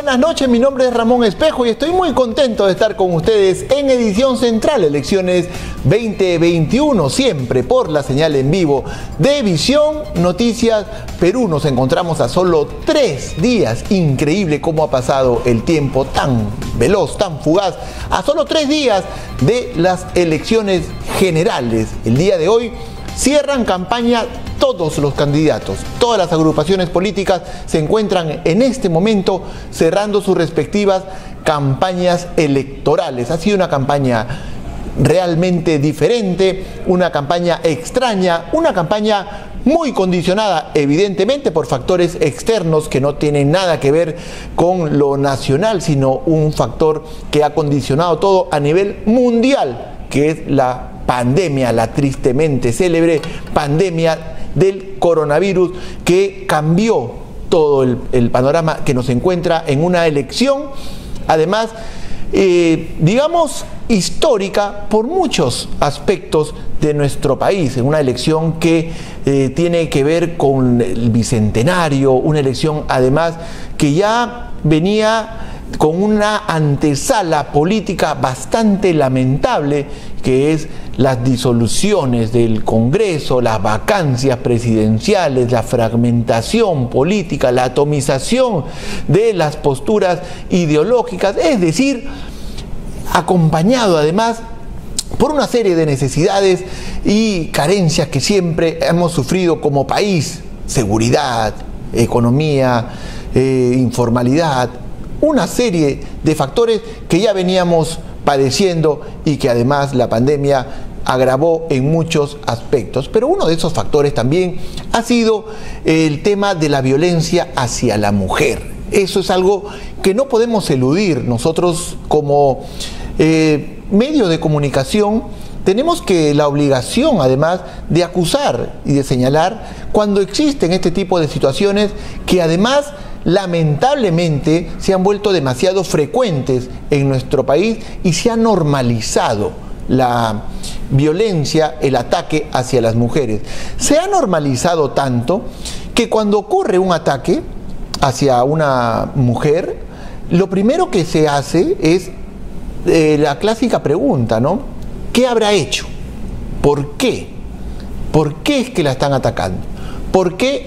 buenas noches, mi nombre es Ramón Espejo y estoy muy contento de estar con ustedes en Edición Central, Elecciones 2021, siempre por la señal en vivo de Visión Noticias Perú. Nos encontramos a solo 3 días, increíble cómo ha pasado el tiempo, tan veloz, tan fugaz, a solo 3 días de las elecciones generales. El día de hoy cierran campaña todos los candidatos, todas las agrupaciones políticas se encuentran en este momento cerrando sus respectivas campañas electorales. Ha sido una campaña realmente diferente, una campaña extraña, una campaña muy condicionada evidentemente por factores externos que no tienen nada que ver con lo nacional, sino un factor que ha condicionado todo a nivel mundial, que es la pandemia, la tristemente célebre pandemia del coronavirus, que cambió todo el panorama, que nos encuentra en una elección, además, digamos, histórica por muchos aspectos de nuestro país, en una elección que tiene que ver con el bicentenario, una elección además que ya venía con una antesala política bastante lamentable, que es las disoluciones del Congreso, las vacancias presidenciales, la fragmentación política, la atomización de las posturas ideológicas, es decir, acompañado además por una serie de necesidades y carencias que siempre hemos sufrido como país: seguridad, economía, informalidad, una serie de factores que ya veníamos padeciendo y que además la pandemia agravó en muchos aspectos. Pero uno de esos factores también ha sido el tema de la violencia hacia la mujer. Eso es algo que no podemos eludir. Nosotros como medio de comunicación tenemos la obligación además de acusar y de señalar cuando existen este tipo de situaciones que además lamentablemente se han vuelto demasiado frecuentes en nuestro país y se ha normalizado la violencia, el ataque hacia las mujeres. Se ha normalizado tanto que cuando ocurre un ataque hacia una mujer, lo primero que se hace es la clásica pregunta, ¿no? ¿Qué habrá hecho? ¿Por qué? ¿Por qué es que la están atacando? ¿Por qué?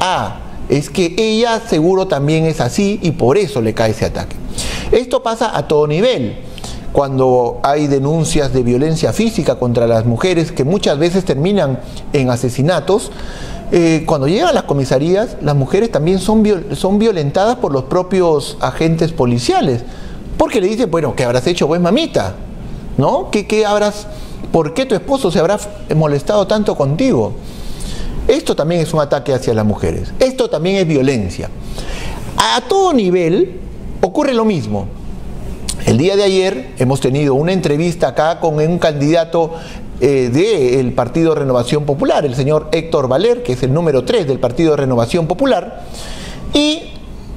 Es que ella seguro también es así y por eso le cae ese ataque. Esto pasa a todo nivel. Cuando hay denuncias de violencia física contra las mujeres que muchas veces terminan en asesinatos, cuando llegan a las comisarías, las mujeres también son violentadas por los propios agentes policiales, porque le dicen, bueno, ¿qué habrás hecho, pues, mamita? ¿No? ¿Por qué tu esposo se habrá molestado tanto contigo? Esto también es un ataque hacia las mujeres. Esto también es violencia. A todo nivel ocurre lo mismo. El día de ayer hemos tenido una entrevista acá con un candidato del Partido Renovación Popular, el señor Héctor Valer, que es el número 3 del Partido Renovación Popular, y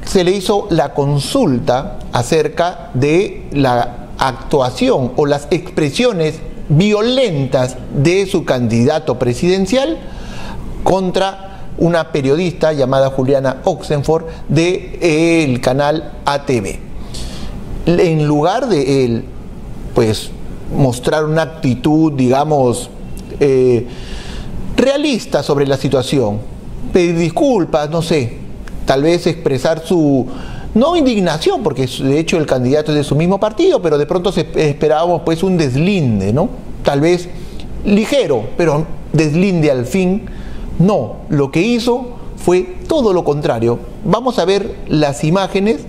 se le hizo la consulta acerca de la actuación o las expresiones violentas de su candidato presidencial contra una periodista llamada Juliana Oxenford del canal ATV. En lugar de él, pues, mostrar una actitud, digamos, realista sobre la situación, pedir disculpas, no sé, tal vez expresar su, no indignación, porque de hecho el candidato es de su mismo partido, pero de pronto esperábamos pues un deslinde, ¿no? Tal vez ligero, pero deslinde al fin. No, lo que hizo fue todo lo contrario. Vamos a ver las imágenes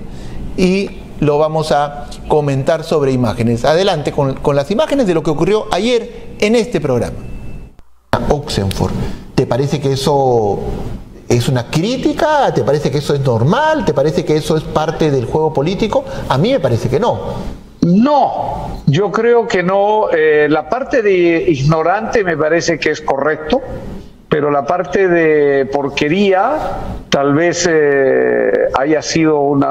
y lo vamos a comentar sobre imágenes. Adelante con las imágenes de lo que ocurrió ayer en este programa. Oxenford, ¿te parece que eso es una crítica? ¿Te parece que eso es normal? ¿Te parece que eso es parte del juego político? A mí me parece que no. No, yo creo que no. La parte de ignorante me parece que es correcto, pero la parte de porquería tal vez haya sido un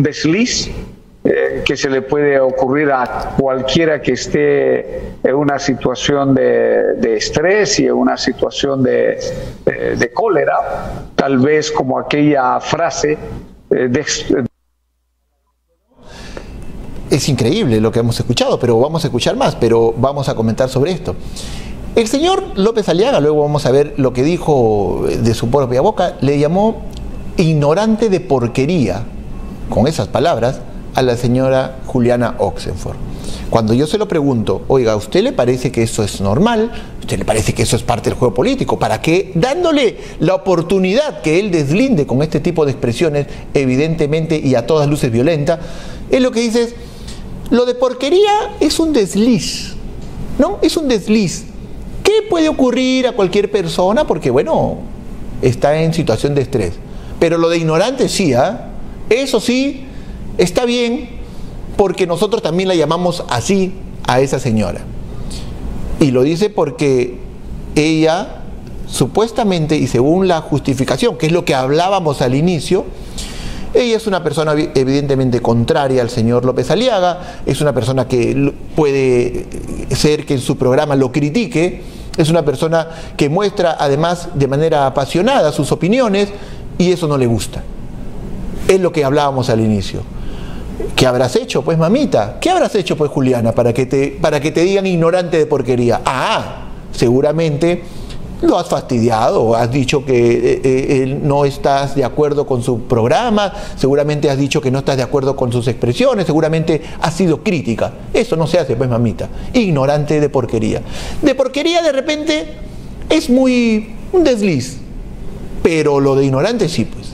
desliz que se le puede ocurrir a cualquiera que esté en una situación de estrés y en una situación de cólera, tal vez como aquella frase Es increíble lo que hemos escuchado, pero vamos a escuchar más, pero vamos a comentar sobre esto. El señor López Aliaga, luego vamos a ver lo que dijo de su propia boca, le llamó ignorante de porquería, con esas palabras, a la señora Juliana Oxenford. Cuando yo se lo pregunto, oiga, ¿a usted le parece que eso es normal? ¿A usted le parece que eso es parte del juego político? ¿Para qué? Dándole la oportunidad que él deslinde con este tipo de expresiones, evidentemente y a todas luces violenta, es lo que dice es, lo de porquería es un desliz, ¿no? Es un desliz. ¿Qué puede ocurrir a cualquier persona? Porque, bueno, está en situación de estrés. Pero lo de ignorante sí, eso sí, está bien, porque nosotros también la llamamos así a esa señora. Y lo dice porque ella, supuestamente, y según la justificación, que es lo que hablábamos al inicio, ella es una persona evidentemente contraria al señor López Aliaga, es una persona que puede ser que en su programa lo critique, es una persona que muestra además de manera apasionada sus opiniones y eso no le gusta. Es lo que hablábamos al inicio. ¿Qué habrás hecho, pues, mamita? ¿Qué habrás hecho, pues, Juliana, para que te digan ignorante de porquería? Seguramente lo has fastidiado, has dicho que no estás de acuerdo con su programa, seguramente has dicho que no estás de acuerdo con sus expresiones, seguramente has sido crítica. Eso no se hace, pues, mamita. Ignorante de porquería. De porquería, de repente, es muy un desliz, pero lo de ignorante sí, pues.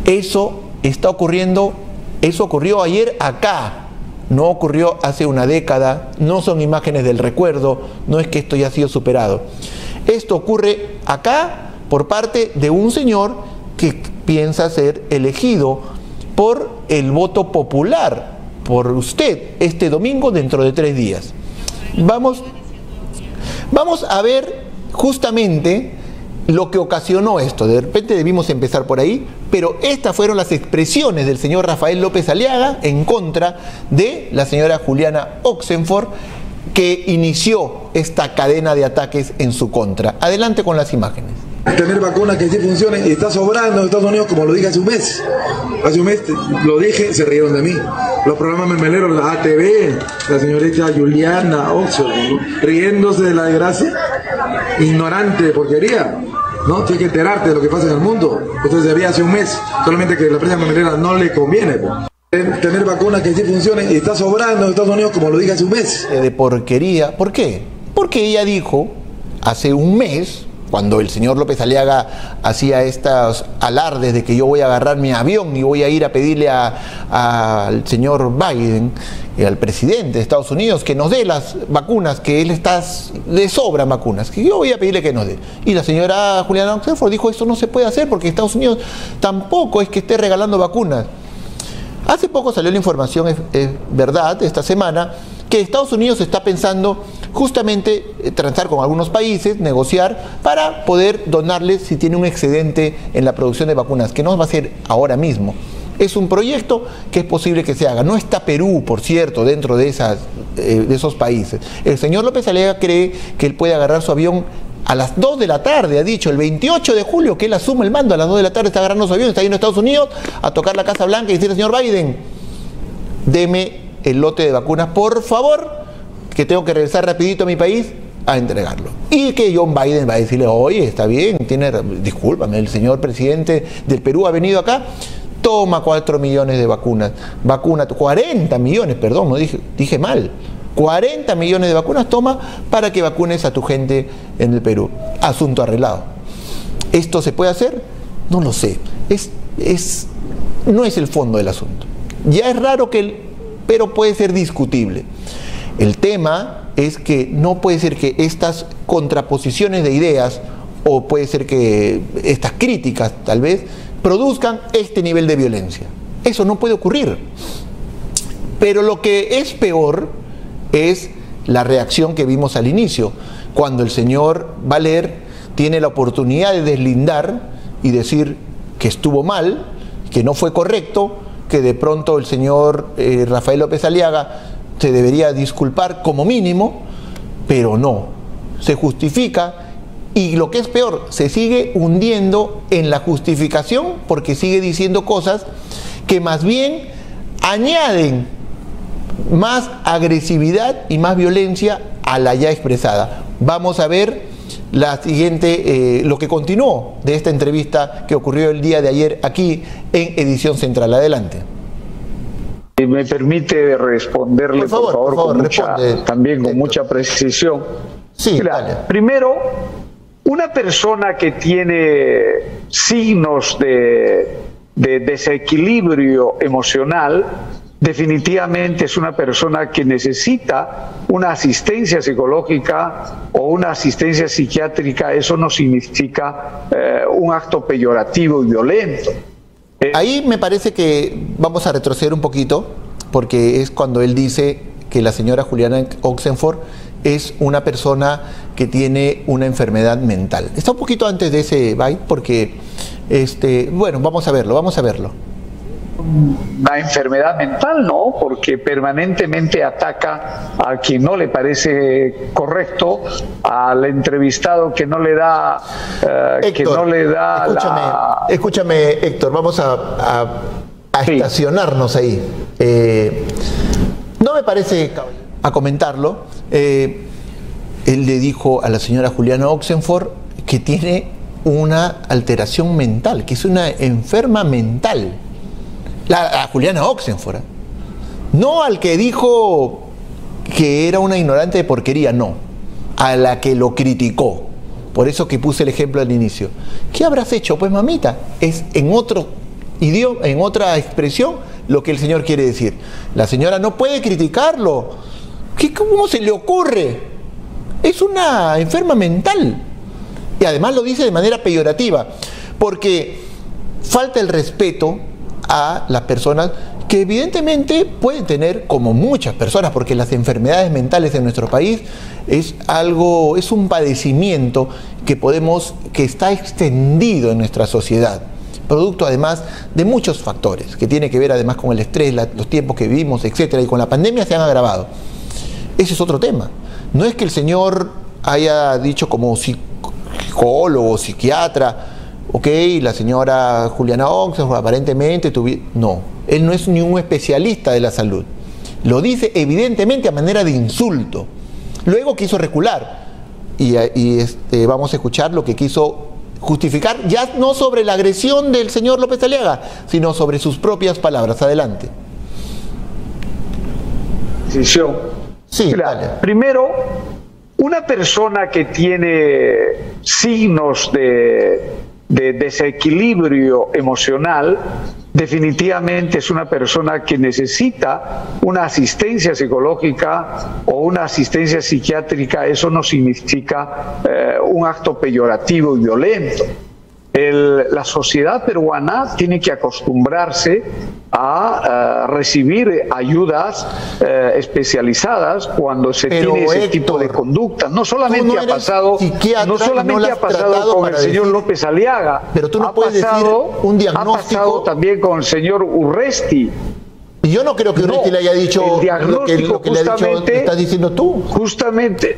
Eso está ocurriendo, eso ocurrió ayer acá, no ocurrió hace una década, no son imágenes del recuerdo, no es que esto ya ha sido superado. Esto ocurre acá por parte de un señor que piensa ser elegido por el voto popular, por usted, este domingo dentro de 3 días. Vamos a ver justamente lo que ocasionó esto. De repente debimos empezar por ahí, pero estas fueron las expresiones del señor Rafael López Aliaga en contra de la señora Juliana Oxenford, que inició esta cadena de ataques en su contra. Adelante con las imágenes. Tener vacunas que sí funcionen y está sobrando en Estados Unidos, como lo dije hace un mes. Hace un mes lo dije, se rieron de mí. Los programas memeleros, la ATV, la señorita Juliana Oxford, riéndose de la desgracia, ignorante de porquería. ¿No? Tienes que enterarte de lo que pasa en el mundo. Esto se haría hace un mes, solamente que la prensa memelera no le conviene. Tener vacunas que sí funcionen y está sobrando en Estados Unidos, como lo dije hace un mes. De porquería. ¿Por qué? Porque ella dijo hace un mes, cuando el señor López Aliaga hacía estos alardes de que yo voy a agarrar mi avión y voy a ir a pedirle al señor Biden, al presidente de Estados Unidos, que nos dé las vacunas, que le sobran vacunas, que yo voy a pedirle que nos dé. Y la señora Juliana Oxenford dijo, esto no se puede hacer porque Estados Unidos tampoco es que esté regalando vacunas. Hace poco salió la información, es verdad, esta semana, que Estados Unidos está pensando justamente transar con algunos países, negociar para poder donarles si tiene un excedente en la producción de vacunas, que no va a ser ahora mismo. Es un proyecto que es posible que se haga. No está Perú, por cierto, dentro de esos países. El señor López Aliaga cree que él puede agarrar su avión a las 2 de la tarde, ha dicho, el 28 de julio, que él asume el mando, a las 2 de la tarde está agarrando su avión, está yendo a Estados Unidos a tocar la Casa Blanca y decirle, señor Biden, deme el lote de vacunas, por favor, que tengo que regresar rapidito a mi país a entregarlo. Y que John Biden va a decirle, oye, está bien, discúlpame, el señor presidente del Perú ha venido acá, toma 4 millones de vacunas, 40 millones, perdón, no dije mal, 40 millones de vacunas toma para que vacunes a tu gente en el Perú. Asunto arreglado. ¿Esto se puede hacer? No lo sé. No es el fondo del asunto. Ya es raro pero puede ser discutible. El tema es que no puede ser que estas contraposiciones de ideas, o puede ser que estas críticas tal vez, produzcan este nivel de violencia. Eso no puede ocurrir. Pero lo que es peor es la reacción que vimos al inicio, cuando el señor Valer tiene la oportunidad de deslindar y decir que estuvo mal, que no fue correcto, que de pronto el señor Rafael López Aliaga se debería disculpar como mínimo, pero no. Se justifica y lo que es peor, se sigue hundiendo en la justificación porque sigue diciendo cosas que más bien añaden más agresividad y más violencia a la ya expresada. Vamos a ver la siguiente, lo que continuó de esta entrevista que ocurrió el día de ayer aquí en Edición Central. Adelante. Si me permite responderle, por favor también con mucha precisión. Sí, mira, dale. Primero, una persona que tiene signos de desequilibrio emocional definitivamente es una persona que necesita una asistencia psicológica o una asistencia psiquiátrica. Eso no significa un acto peyorativo y violento. Ahí me parece que vamos a retroceder un poquito, porque es cuando él dice que la señora Juliana Oxenford es una persona que tiene una enfermedad mental. Está un poquito antes de ese byte, porque, bueno, vamos a verlo. Una enfermedad mental, no, porque permanentemente ataca a quien no le parece correcto, al entrevistado que no le da, Héctor, escúchame, Héctor, vamos a sí, estacionarnos ahí. No me parece a comentarlo. Él le dijo a la señora Juliana Oxenford que tiene una alteración mental, que es una enferma mental. A Juliana Oxenford, no al que dijo que era una ignorante de porquería, no, a la que lo criticó. Por eso que puse el ejemplo al inicio. ¿Qué habrás hecho? Pues mamita, es en otro idioma, en otra expresión, lo que el señor quiere decir. La señora no puede criticarlo. ¿Cómo se le ocurre? Es una enferma mental. Y además lo dice de manera peyorativa, porque falta el respeto a las personas que evidentemente pueden tener, como muchas personas, porque las enfermedades mentales en nuestro país es un padecimiento que está extendido en nuestra sociedad, producto además de muchos factores, que tiene que ver además con el estrés, los tiempos que vivimos, etcétera, y con la pandemia se han agravado. Ese es otro tema. No es que el señor haya dicho como psicólogo, psiquiatra, ok, la señora Juliana Oxenford aparentemente no, él no es ni un especialista de la salud. Lo dice evidentemente a manera de insulto. Luego quiso recular y vamos a escuchar lo que quiso justificar, ya no sobre la agresión del señor López Aliaga, sino sobre sus propias palabras. Adelante. Sí, dale. Primero, una persona que tiene signos de desequilibrio emocional definitivamente es una persona que necesita una asistencia psicológica o una asistencia psiquiátrica. Eso no significa un acto peyorativo y violento. La sociedad peruana tiene que acostumbrarse a recibir ayudas especializadas cuando se tiene ese tipo de conducta. No solamente ha pasado con el señor López Aliaga, pero tú no puedes decir un diagnóstico. Ha pasado también con el señor Urresti. Y yo no creo que Urresti le haya dicho lo que le ha dicho, estás diciendo tú. Justamente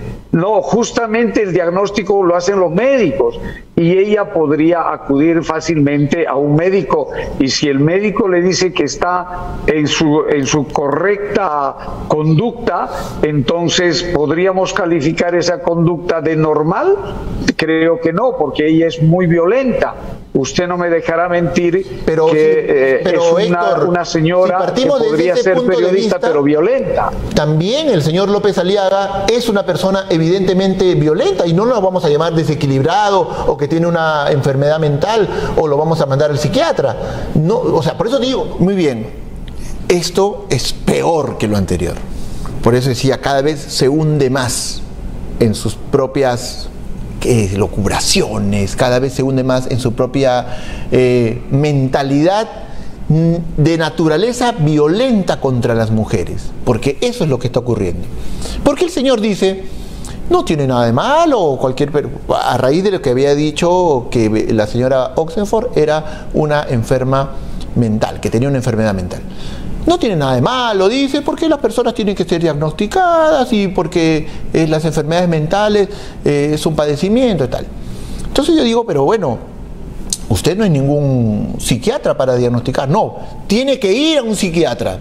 el diagnóstico lo hacen los médicos y ella podría acudir fácilmente a un médico, y si el médico le dice que está en su correcta conducta, entonces ¿podríamos calificar esa conducta de normal? Creo que no, porque ella es muy violenta. Usted no me dejará mentir, pero es Héctor, una señora que podría ser periodista, pero violenta. También el señor López Aliaga es una persona evidentemente violenta, y no lo vamos a llamar desequilibrado o que tiene una enfermedad mental o lo vamos a mandar al psiquiatra. No, o sea, por eso digo, muy bien, esto es peor que lo anterior. Por eso decía, cada vez se hunde más en sus propias locubraciones, cada vez se hunde más en su propia mentalidad de naturaleza violenta contra las mujeres, porque eso es lo que está ocurriendo. Porque el señor dice, no tiene nada de malo, a raíz de lo que había dicho que la señora Oxenford era una enferma mental, que tenía una enfermedad mental. No tiene nada de malo, dice, porque las personas tienen que ser diagnosticadas y porque las enfermedades mentales es un padecimiento y tal. Entonces yo digo, pero bueno, usted no es ningún psiquiatra para diagnosticar, no, tiene que ir a un psiquiatra.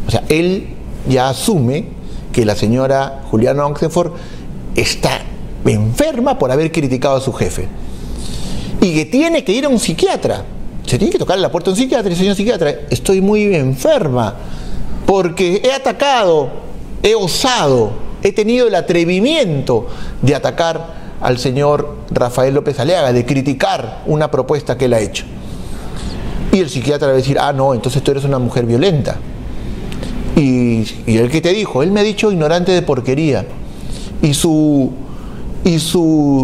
O sea, él ya asume que la señora Juliana Oxenford está enferma por haber criticado a su jefe y que tiene que ir a un psiquiatra. Se tiene que tocar la puerta de un psiquiatra y señor psiquiatra, estoy muy enferma porque he atacado, he osado, he tenido el atrevimiento de atacar al señor Rafael López Aliaga, de criticar una propuesta que él ha hecho. Y el psiquiatra va a decir, ah, no, entonces tú eres una mujer violenta. Y el que te dijo, él me ha dicho ignorante de porquería. Y su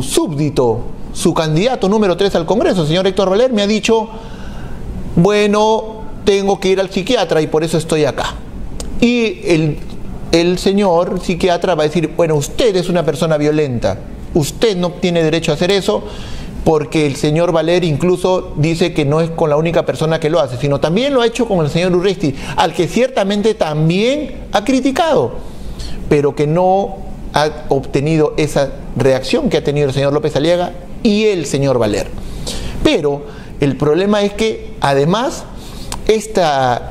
súbdito, su candidato número 3 al Congreso, el señor Héctor Valer, me ha dicho, bueno, tengo que ir al psiquiatra y por eso estoy acá. Y el señor psiquiatra va a decir, bueno, usted es una persona violenta, usted no tiene derecho a hacer eso, porque el señor Valer incluso dice que no es con la única persona que lo hace, sino también lo ha hecho con el señor Urresti, al que ciertamente también ha criticado, pero que no ha obtenido esa reacción que ha tenido el señor López Aliaga y el señor Valer. Pero el problema es que además esta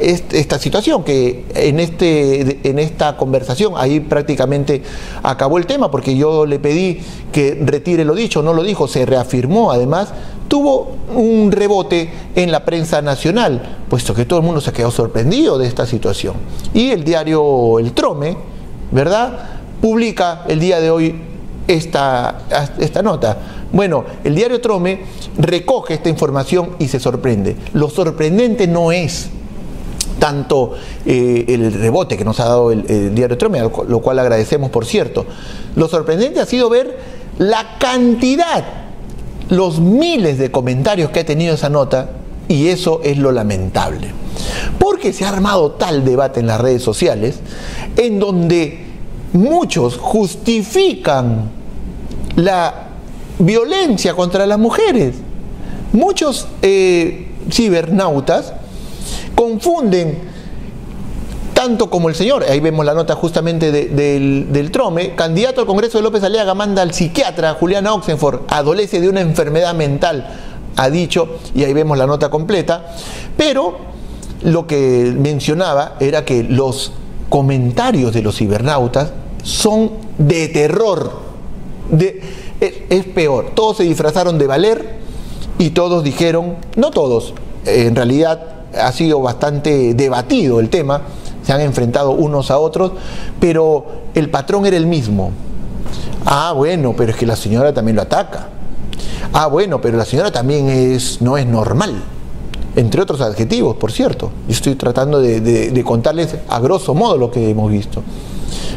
situación, que en esta conversación, ahí prácticamente acabó el tema, porque yo le pedí que retire lo dicho, no lo dijo, se reafirmó, además tuvo un rebote en la prensa nacional, puesto que todo el mundo se quedó sorprendido de esta situación. Y el diario El Trome, ¿verdad?, publica el día de hoy esta nota. Bueno, el diario Trome recoge esta información y se sorprende. Lo sorprendente no es tanto el rebote que nos ha dado el diario Trome, lo cual agradecemos, por cierto. Lo sorprendente ha sido ver la cantidad, los miles de comentarios que ha tenido esa nota, y eso es lo lamentable. Porque se ha armado tal debate en las redes sociales en donde muchos justifican la violencia contra las mujeres. Muchos cibernautas confunden, tanto como el señor, ahí vemos la nota justamente del Trome, candidato al Congreso de López Aliaga manda al psiquiatra Juliana Oxenford, adolece de una enfermedad mental, ha dicho, y ahí vemos la nota completa, pero lo que mencionaba era que los comentarios de los cibernautas son de terror, es peor, todos se disfrazaron de Valer y todos dijeron, no todos, en realidad ha sido bastante debatido el tema, se han enfrentado unos a otros, pero el patrón era el mismo. Ah, bueno, pero es que la señora también lo ataca. Ah, bueno, pero la señora también no es normal. Entre otros adjetivos, por cierto. Yo estoy tratando de contarles a grosso modo lo que hemos visto.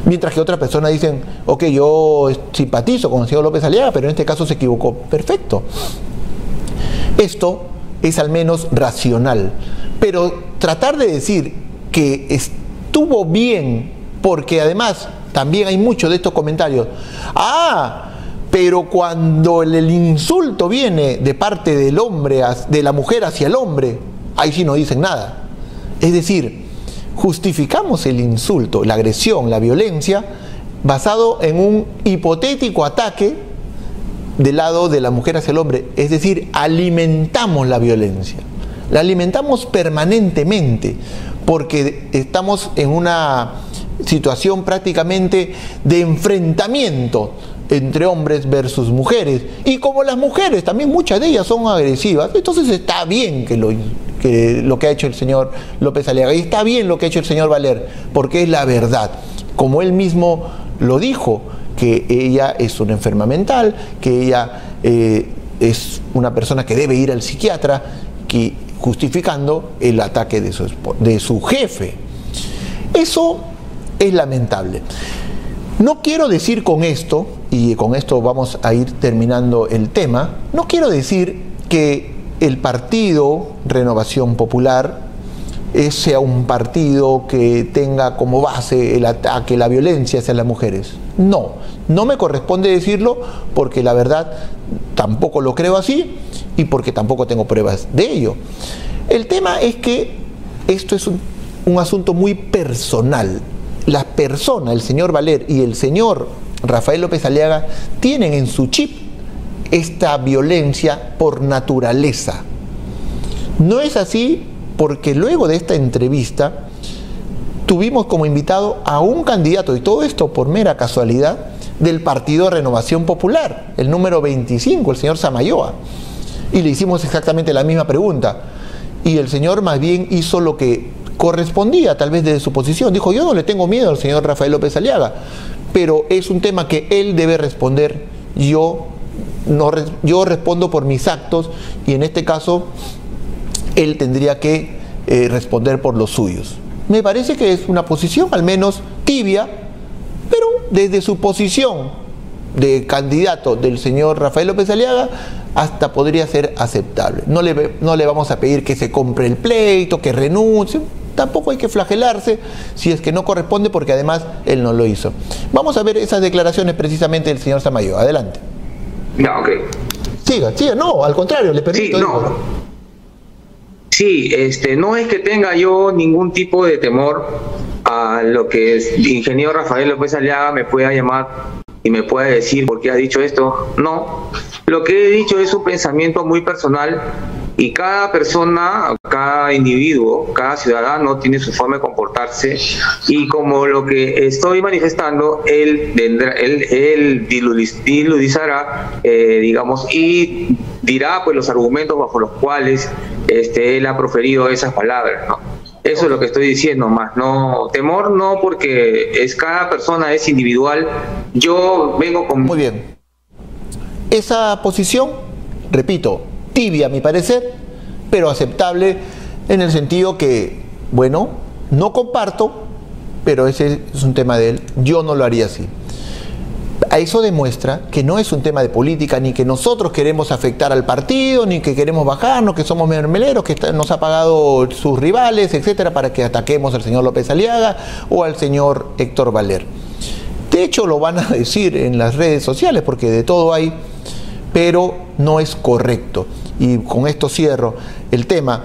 Mientras que otras personas dicen, ok, yo simpatizo con el señor López Aliaga, pero en este caso se equivocó. Perfecto. Esto es al menos racional. Pero tratar de decir que estuvo bien, porque además también hay muchos de estos comentarios. Ah, pero cuando el insulto viene de parte del hombre, de la mujer hacia el hombre, ahí sí no dicen nada. Es decir, justificamos el insulto, la agresión, la violencia, basado en un hipotético ataque del lado de la mujer hacia el hombre. Es decir, alimentamos la violencia. La alimentamos permanentemente, porque estamos en una situación prácticamente de enfrentamiento entre hombres versus mujeres, y como las mujeres también, muchas de ellas son agresivas, entonces está bien que lo que ha hecho el señor López Aliaga, y está bien lo que ha hecho el señor Valer, porque es la verdad, como él mismo lo dijo, que ella es una enferma mental, que ella es una persona que debe ir al psiquiatra, justificando el ataque de su jefe. Eso es lamentable. No quiero decir con esto, y con esto vamos a ir terminando el tema, no quiero decir que el partido Renovación Popular sea un partido que tenga como base el ataque, la violencia hacia las mujeres. No, no me corresponde decirlo, porque la verdad tampoco lo creo así y porque tampoco tengo pruebas de ello. El tema es que esto es un asunto muy personal. Las personas, el señor Valer y el señor Rafael López Aliaga, tienen en su chip esta violencia por naturaleza. No es así porque luego de esta entrevista tuvimos como invitado a un candidato, y todo esto por mera casualidad, del Partido Renovación Popular, el número 25, el señor Samayoa. Y le hicimos exactamente la misma pregunta. Y el señor más bien hizo lo que correspondía, tal vez desde su posición. Dijo, yo no le tengo miedo al señor Rafael López Aliaga, pero es un tema que él debe responder. Yo respondo por mis actos, y en este caso él tendría que responder por los suyos. Me parece que es una posición al menos tibia, pero desde su posición de candidato del señor Rafael López Aliaga hasta podría ser aceptable. No le vamos a pedir que se compre el pleito, que renuncie. Tampoco hay que flagelarse si es que no corresponde, porque además él no lo hizo. Vamos a ver esas declaraciones precisamente del señor Samayoa. Adelante. No, ok. Siga, no, al contrario, le permito. Sí, no. Sí, no es que tenga yo ningún tipo de temor a lo que el ingeniero Rafael López Aliaga me pueda llamar y me pueda decir por qué ha dicho esto. No, lo que he dicho es un pensamiento muy personal, y cada persona, cada individuo, cada ciudadano tiene su forma de comportarse, y como lo que estoy manifestando, él diludizará, digamos, y dirá pues los argumentos bajo los cuales él ha proferido esas palabras, ¿no? Eso es lo que estoy diciendo, más no temor, no, porque cada persona es individual. Yo vengo con... Muy bien. Esa posición, repito, tibia a mi parecer, pero aceptable en el sentido que, bueno, no comparto, pero ese es un tema de él. Yo no lo haría así. Eso demuestra que no es un tema de política, ni que nosotros queremos afectar al partido, ni que queremos bajarnos, que somos mermeleros, que nos ha pagado sus rivales, etcétera, para que ataquemos al señor López Aliaga o al señor Héctor Valer. De hecho, lo van a decir en las redes sociales, porque de todo hay, pero no es correcto. Y con esto cierro el tema.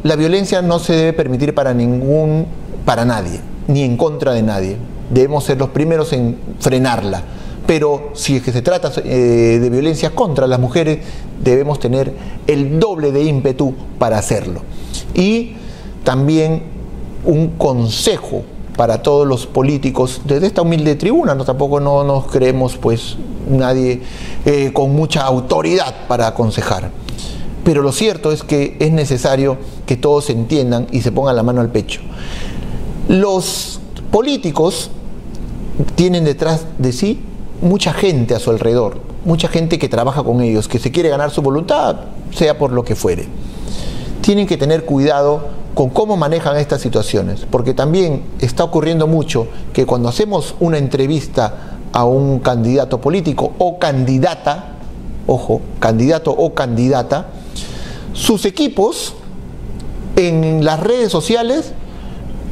La violencia no se debe permitir para nadie, ni en contra de nadie. Debemos ser los primeros en frenarla. Pero si es que se trata de violencia contra las mujeres, debemos tener el doble de ímpetu para hacerlo. Y también un consejo para todos los políticos desde esta humilde tribuna. Tampoco no nos creemos pues nadie con mucha autoridad para aconsejar. Pero lo cierto es que es necesario que todos entiendan y se pongan la mano al pecho. Los políticos tienen detrás de sí mucha gente a su alrededor, mucha gente que trabaja con ellos, que se quiere ganar su voluntad, sea por lo que fuere. Tienen que tener cuidado con cómo manejan estas situaciones, porque también está ocurriendo mucho que cuando hacemos una entrevista a un candidato político o candidata, ojo, candidato o candidata, sus equipos en las redes sociales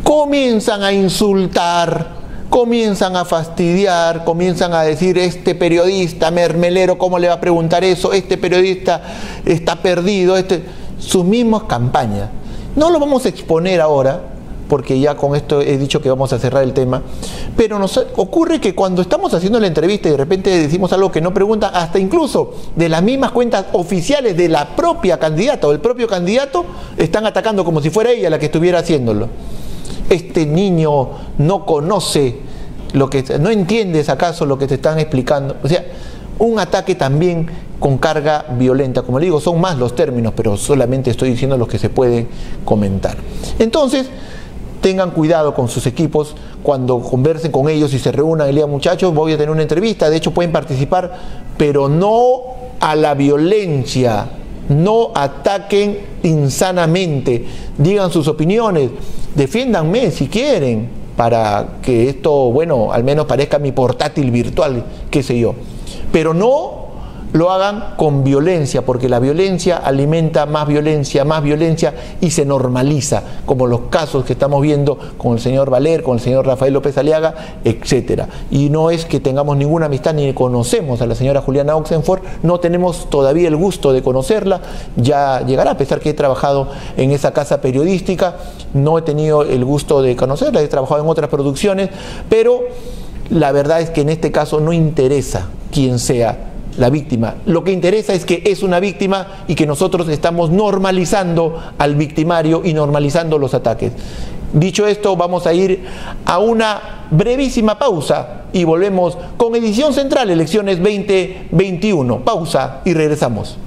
comienzan a insultar, comienzan a fastidiar, comienzan a decir, este periodista mermelero, ¿cómo le va a preguntar eso? Este periodista está perdido, sus mismas campañas. No lo vamos a exponer ahora, porque ya con esto he dicho que vamos a cerrar el tema, pero nos ocurre que cuando estamos haciendo la entrevista y de repente decimos algo que no preguntan, hasta incluso de las mismas cuentas oficiales de la propia candidata o el propio candidato, están atacando como si fuera ella la que estuviera haciéndolo. Este niño no conoce no entiendes acaso lo que te están explicando. O sea, un ataque también con carga violenta. Como le digo, son más los términos, pero solamente estoy diciendo los que se pueden comentar. Entonces, tengan cuidado con sus equipos cuando conversen con ellos y se reúnan y le digan, muchachos, voy a tener una entrevista, de hecho pueden participar, pero no a la violencia. No ataquen insanamente, digan sus opiniones, defiéndanme si quieren, para que esto, bueno, al menos parezca mi portátil virtual, qué sé yo. Pero no lo hagan con violencia, porque la violencia alimenta más violencia y se normaliza, como los casos que estamos viendo con el señor Valer, con el señor Rafael López Aliaga, etcétera. Y no es que tengamos ninguna amistad ni conocemos a la señora Juliana Oxenford, no tenemos todavía el gusto de conocerla, ya llegará, a pesar que he trabajado en esa casa periodística, no he tenido el gusto de conocerla, he trabajado en otras producciones, pero la verdad es que en este caso no interesa quién sea la víctima. Lo que interesa es que es una víctima y que nosotros estamos normalizando al victimario y normalizando los ataques. Dicho esto, vamos a ir a una brevísima pausa y volvemos con Edición Central, Elecciones 2021. Pausa y regresamos.